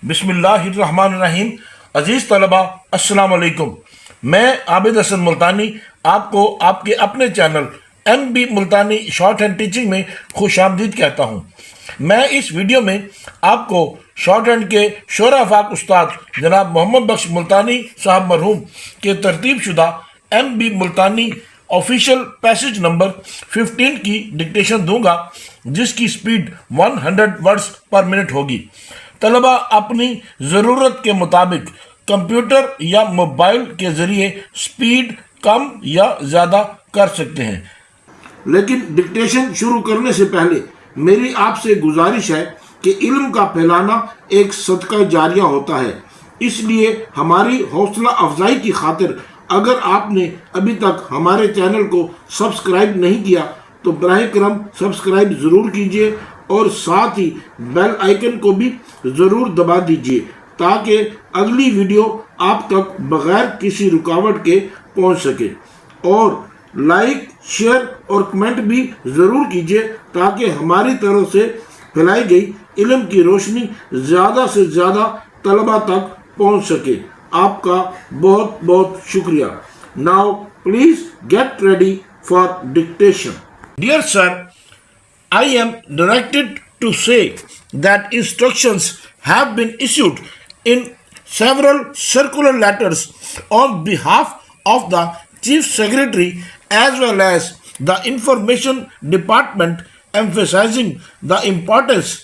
बिस्मिल्लाहिर्रहमानिर्रहीम। अजीज़ तलबा, अस्सलाम वालेकुम। मैं आबिद हसन मुल्तानी आपको आपके अपने चैनल MB मुल्तानी शॉर्ट हैंड टीचिंग में खुशामदीद कहता हूँ। मैं इस वीडियो में आपको शॉर्ट हैंड के शोराफाक उस्ताद जनाब मोहम्मद बख्श मुल्तानी साहब मरहूम के तरतीब शुदा MB मुल्तानी ऑफिशियल पैसेज नंबर 15 की डिक्टेशन दूंगा, जिसकी स्पीड 100 वर्ड्स पर मिनट होगी। तलबा अपनी ज़रूरत के मुताबिक कंप्यूटर या मोबाइल के ज़रिए स्पीड कम या ज़्यादा कर सकते हैं। लेकिन डिक्टेशन शुरू करने से पहले मेरी आपसे गुजारिश है कि इल्म का फैलाना एक सदका जारिया होता है। इसलिए हमारी हौसला अफजाई की खातिर अगर आपने अभी तक हमारे चैनल को सब्सक्राइब नहीं किया तो बराह करम सब्सक्राइब ज़रूर कीजिए और साथ ही बेल आइकन को भी ज़रूर दबा दीजिए ताकि अगली वीडियो आप तक बगैर किसी रुकावट के पहुंच सके। और लाइक, शेयर और कमेंट भी ज़रूर कीजिए ताकि हमारी तरफ से फैलाई गई इल्म की रोशनी ज़्यादा से ज़्यादा तलबा तक पहुंच सके। आपका बहुत बहुत शुक्रिया। Now please get ready for dictation. Dear sir, I am directed to say that instructions have been issued in several circular letters on behalf of the Chief Secretary as well as the Information Department, emphasizing the importance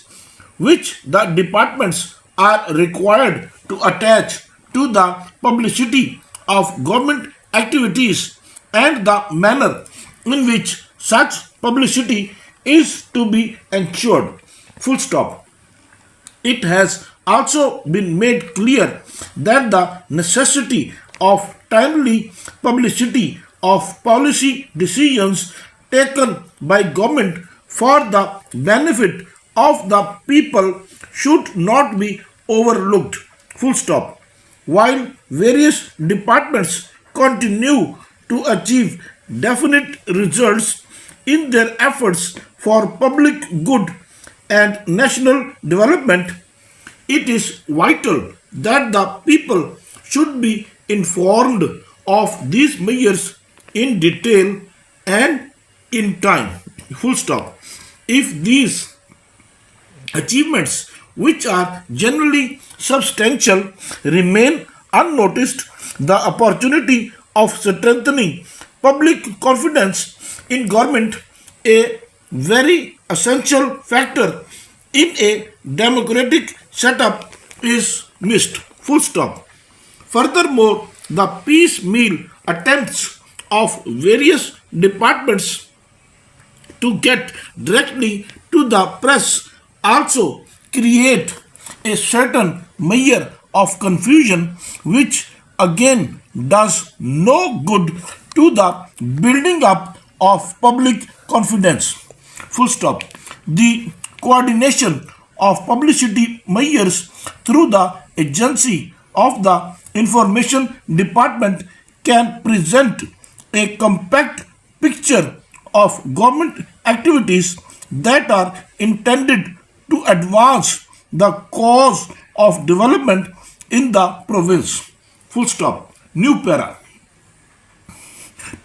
which the departments are required to attach to the publicity of government activities and the manner in which such publicity is to be ensured. Full stop. It has also been made clear that the necessity of timely publicity of policy decisions taken by government for the benefit of the people should not be overlooked. Full stop. While various departments continue to achieve definite results in their efforts for public good and national development, it is vital that the people should be informed of these measures in detail and in time. Full stop. If these achievements, which are generally substantial, remain unnoticed, the opportunity of strengthening public confidence in government, a very essential factor in a democratic setup, is missed. Full stop. Furthermore, the piecemeal attempts of various departments to get directly to the press also create a certain measure of confusion, which again does no good to the building up of public confidence. Full stop. The coordination of publicity measures through the agency of the Information Department can present a compact picture of government activities that are intended to advance the cause of development in the province. Full stop. New para.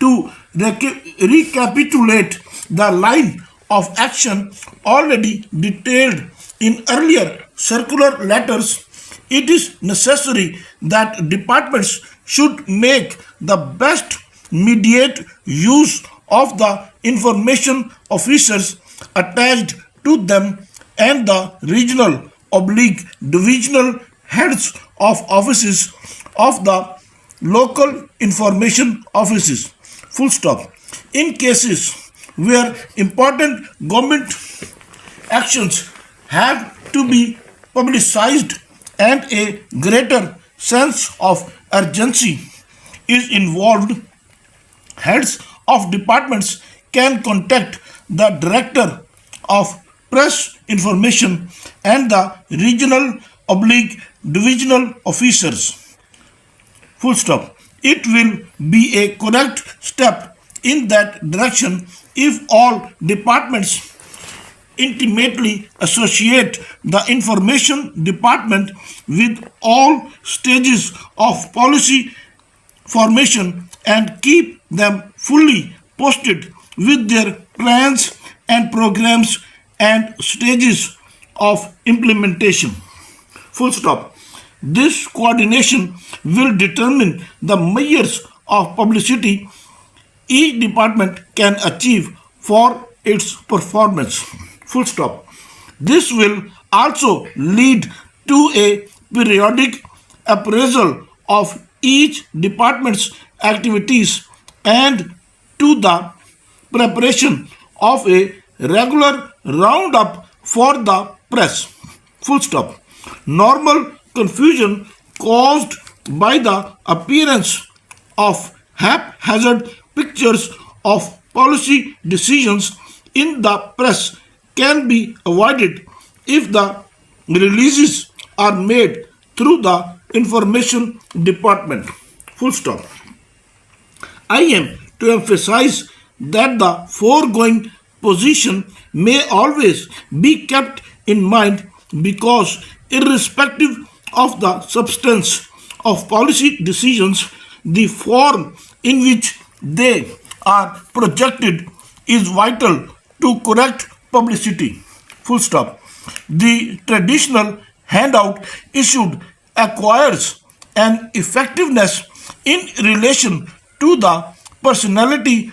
To recapitulate the line of action already detailed in earlier circular letters, it is necessary that departments should make the best immediate use of the information officers attached to them and the regional / divisional heads of offices of the local information offices. Full stop. In cases where important government actions have to be publicized and a greater sense of urgency is involved, heads of departments can contact the director of press information and the regional / divisional officers. Full stop. It will be a correct step in that direction if all departments intimately associate the information department with all stages of policy formation and keep them fully posted with their plans and programs and stages of implementation. Full stop. This coordination will determine the measures of publicity each department can achieve for its performance. Full stop. This will also lead to a periodic appraisal of each department's activities and to the preparation of a regular roundup for the press. Full stop. Normal confusion caused by the appearance of haphazard pictures of policy decisions in the press can be avoided if the releases are made through the information department. Full stop. I am to emphasize that the foregoing position may always be kept in mind because, irrespective of the substance of policy decisions, the form in which they are projected is vital to correct publicity. Full stop. The traditional handout issued acquires an effectiveness in relation to the personality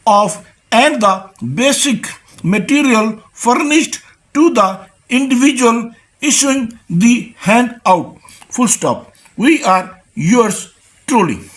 of and the basic material furnished to the individual issuing the handout. Full stop. We are yours truly.